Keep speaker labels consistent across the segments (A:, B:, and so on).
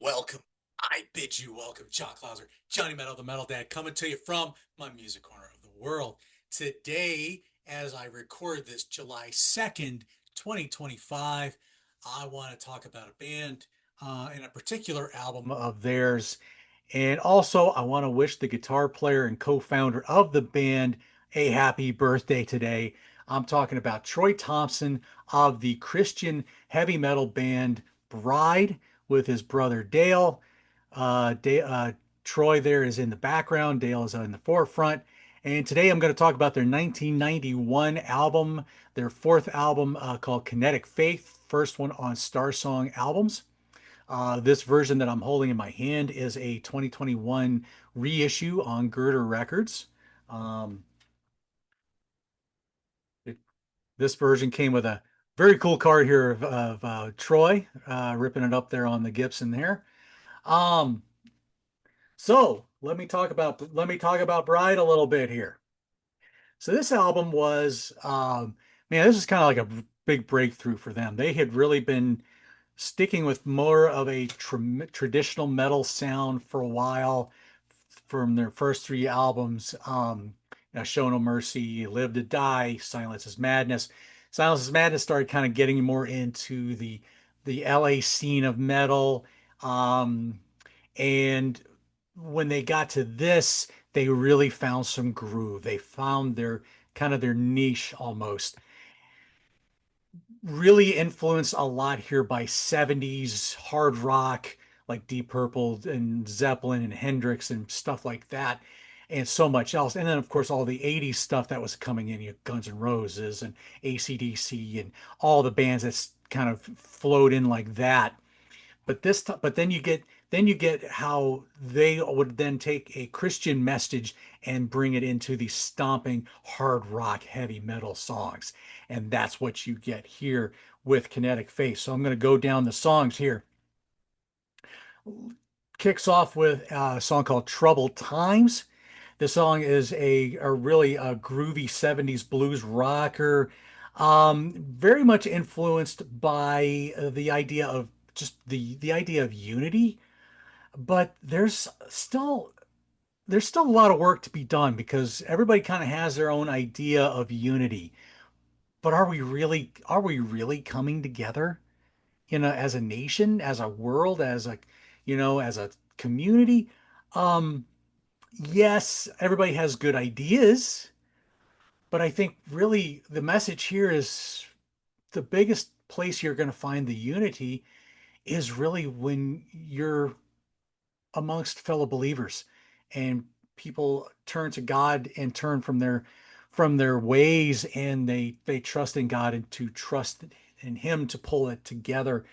A: Welcome. I bid you welcome, John Clauser, Johnny Metal, the Metal Dad, coming to you from my music corner of the world. Today, as I record this July 2nd, 2025, I want to talk about a band and a particular album of theirs. And also, I want to wish the guitar player and co-founder of the band a happy birthday today. I'm talking about Troy Thompson of the Christian heavy metal band Bride with his brother Dale. Troy there is in the background, Dale is in the forefront. And today I'm going to talk about their 1991 album, their fourth album called Kinetic Faith, first one on Star Song Albums. This version that I'm holding in my hand is a 2021 reissue on Girder Records. Um, it, this version came with a very cool card here of Troy ripping it up there on the Gibson there. Um, so let me talk about Bride a little bit here. So this album was man, this is kind of like a big breakthrough for them. They had really been sticking with more of a traditional metal sound for a while from their first three albums. Show No Mercy, Live to Die, Silence is Madness. Silence is Madness started kind of getting more into the LA scene of metal. Um, and when they got to this, they really found some groove. They found their kind of their niche almost. Really influenced a lot here by 70s hard rock like Deep Purple and Zeppelin and Hendrix and stuff like that, and so much else. And then, of course, all the 80s stuff that was coming in, Guns N' Roses and AC/DC and all the bands that kind of flowed in like that. But then you get how they would then take a Christian message and bring it into the stomping hard rock heavy metal songs. And that's what you get here with Kinetic Faith. So I'm going to go down the songs here. Kicks off with a song called Troubled Times. This song is a really a groovy 70s blues rocker, very much influenced by the idea of just the idea of unity. But there's still a lot of work to be done because everybody kind of has their own idea of unity. But are we really coming together, as a nation, as a world, as a community? Um, yes, everybody has good ideas, but I think really the message here is the biggest place you're going to find the unity is really when you're amongst fellow believers and people turn to God and turn from their ways, and they trust in God and to trust in him to pull it together.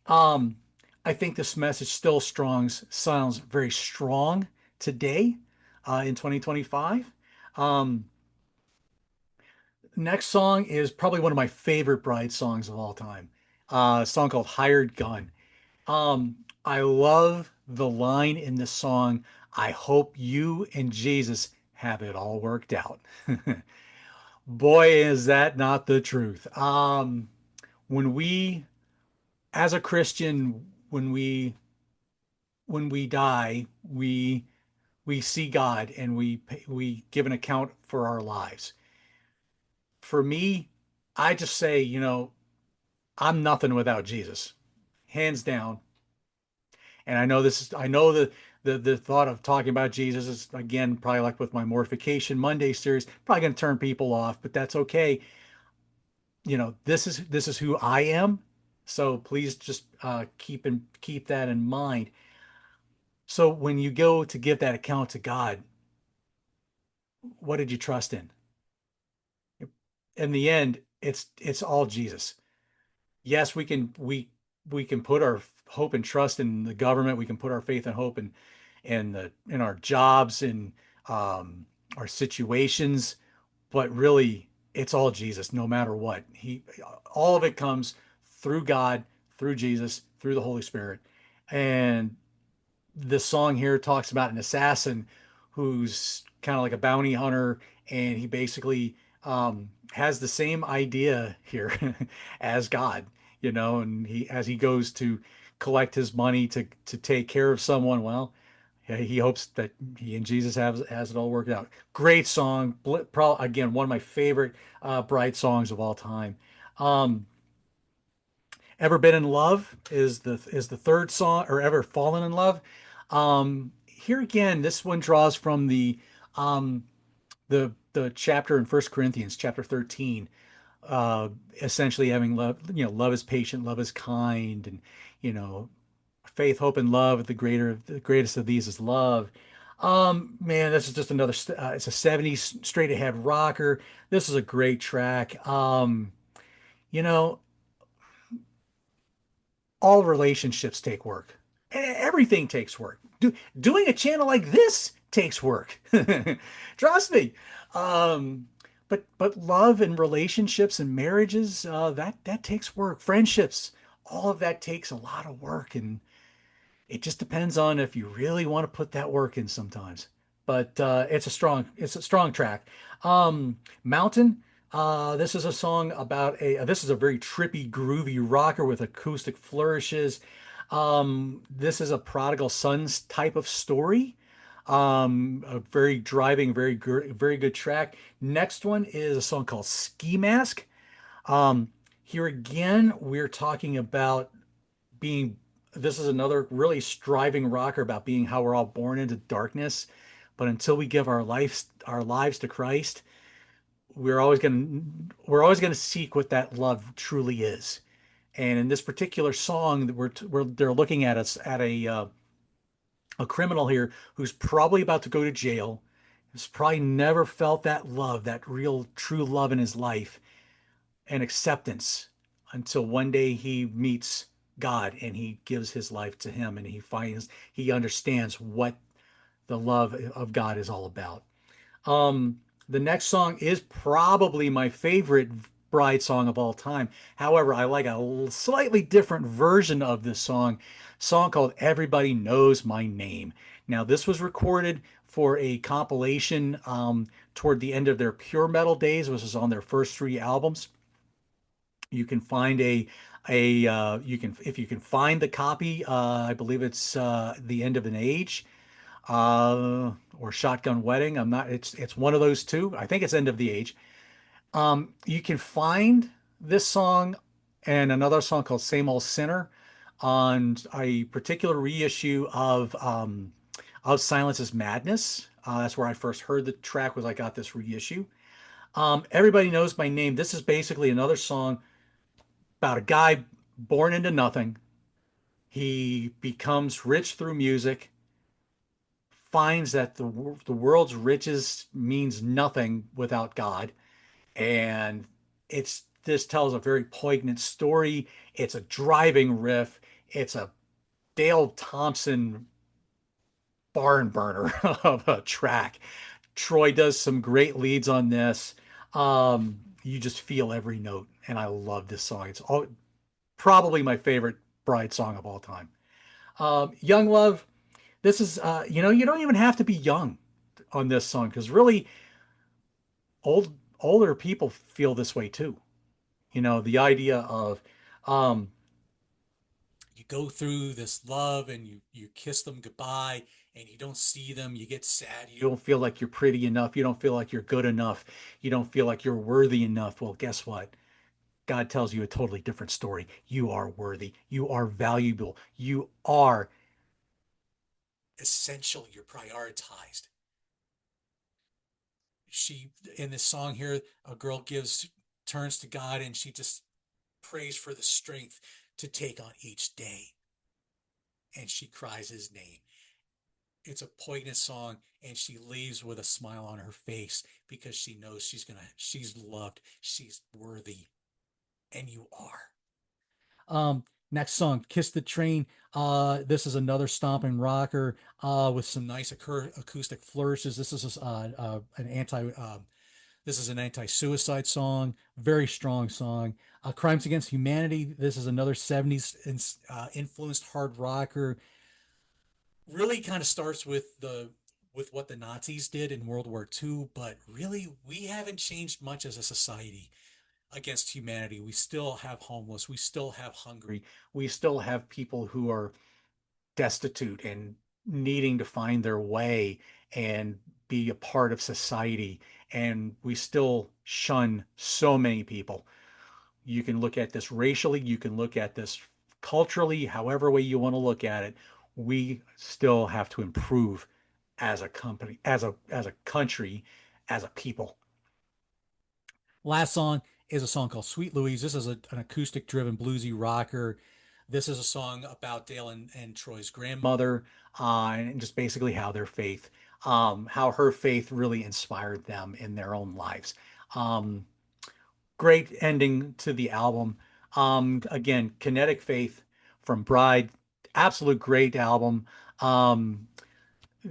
A: um I think this message still sounds very strong today, in 2025. um Next song is probably one of my favorite Bride songs of all time, a song called Hired Gun. I love the line in the song, I hope you and Jesus have it all worked out. Boy, is that not the truth. When we, as a Christian, when we die, we see God and we give an account for our lives. For me, I just say, I'm nothing without Jesus, hands down. And I know the thought of talking about Jesus is, again, probably like with my Mortification Monday series, probably going to turn people off, but that's okay. This is who I am. So please just keep that in mind. So when you go to give that account to God, what did you trust in? In the end, it's all Jesus. Yes, we can put our hope and trust in the government. We can put our faith and hope in our jobs, in our situations, but really it's all Jesus, no matter what. All of it comes through God, through Jesus, through the Holy Spirit. And the song here talks about an assassin who's kind of like a bounty hunter, and he basically has the same idea here as God. and as he goes to collect his money to take care of someone, well, yeah, he hopes that he and Jesus has it all worked out. Great song, probably again one of my favorite Bride songs of all time. Um, Ever Been in Love is the third song, or Ever Fallen in Love. Here again, this one draws from um, the chapter in First Corinthians, chapter 13, essentially having love. Love is patient, love is kind, and you know, faith, hope, and love. The greatest of these is love. Man, this is just another. It's a '70s straight ahead rocker. This is a great track. You know, all relationships take work. Everything takes work. Doing a channel like this takes work. Trust me. Um, but love and relationships and marriages, that takes work. Friendships, all of that takes a lot of work, and it just depends on if you really want to put that work in sometimes. But it's a strong track. Mountain. This is a song about this is a very trippy, groovy rocker with acoustic flourishes. This is a prodigal son's type of story. A very driving, very good track. Next one is a song called Ski Mask. Here again, we're talking about being this is another really striving rocker about being how we're all born into darkness, but until we give our lives to Christ, we're always going to seek what that love truly is. And in this particular song, they're looking at us at a criminal here who's probably about to go to jail, has probably never felt that love, that real true love in his life, and acceptance until one day he meets God and he gives his life to him, and he understands what the love of God is all about. The next song is probably my favorite Bride song of all time. However, I like a slightly different version of this song called Everybody Knows My Name. Now, this was recorded for a compilation toward the end of their pure metal days, which was on their first three albums. You can find you can if you can find the copy. I believe it's The End of an Age or Shotgun Wedding. I'm not. It's one of those two. I think it's End of the Age. You can find this song and another song called Same Old Sinner on a particular reissue of Silence is Madness. That's where I first heard the track. Was I got this reissue. Everybody Knows My Name. This is basically another song about a guy born into nothing. He becomes rich through music, finds that the world's riches means nothing without God, and this tells a very poignant story. It's a driving riff. It's a Dale Thompson barn burner of a track. Troy does some great leads on this. You just feel every note, and I love this song. Probably my favorite Bride song of all time. Young Love. This is you don't even have to be young on this song because really older people feel this way too. The idea of um, you go through this love and you kiss them goodbye and you don't see them, you get sad, you don't feel like you're pretty enough, you don't feel like you're good enough, you don't feel like you're worthy enough. Well, guess what? God tells you a totally different story. You are worthy. You are valuable. You are essential. You're prioritized. She, in this song here, a girl turns to God and she just prays for the strength to take on each day. And she cries his name. It's a poignant song, and she leaves with a smile on her face because she knows she's loved, she's worthy, and you are. Next song, Kiss the Train. This is another stomping rocker with some nice acoustic flourishes. This is an anti-suicide song, very strong song. Crimes Against Humanity. This is another '70s influenced hard rocker. Really kind of starts with what the Nazis did in World War II, but really we haven't changed much as a society. against humanity. We still have homeless. We still have hungry. We still have people who are destitute and needing to find their way and be a part of society. And we still shun so many people. You can look at this racially, you can look at this culturally, however way you want to look at it. We still have to improve as a company, as a country, as a people. Last song is a song called Sweet Louise. This is an acoustic driven bluesy rocker. This is a song about Dale and Troy's grandmother, and just basically how their faith, how her faith really inspired them in their own lives. Um, Great ending to the album. Again, Kinetic Faith from Bride, absolute great album. Um,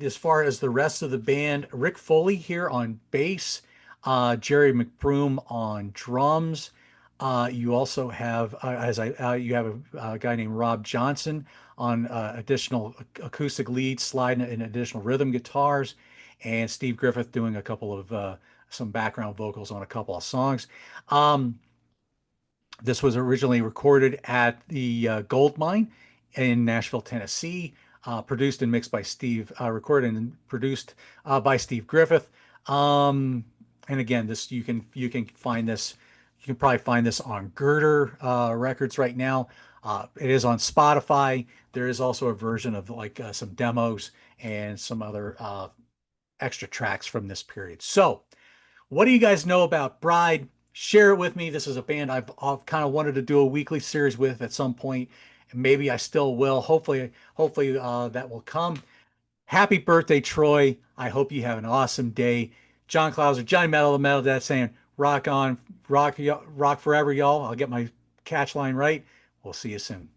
A: as far as the rest of the band, Rick Foley here on bass, Jerry McBroom on drums. You also have, you have a guy named Rob Johnson on additional acoustic lead, slide and additional rhythm guitars, and Steve Griffith doing a couple of some background vocals on a couple of songs. Um, this was originally recorded at the Gold Mine in Nashville, Tennessee. Produced and mixed by recorded and produced by Steve Griffith. And again, this you can find this. You can probably find this on Girder Records right now. It is on Spotify. There is also a version of like some demos and some other extra tracks from this period. So what do you guys know about Bride? Share it with me. This is a band I've kind of wanted to do a weekly series with at some point, and maybe I still will. Hopefully, that will come. Happy birthday, Troy. I hope you have an awesome day. John Clauser, Johnny Metal, the Metal Dad saying, rock on, rock, rock forever, y'all. I'll get my catch line right. We'll see you soon.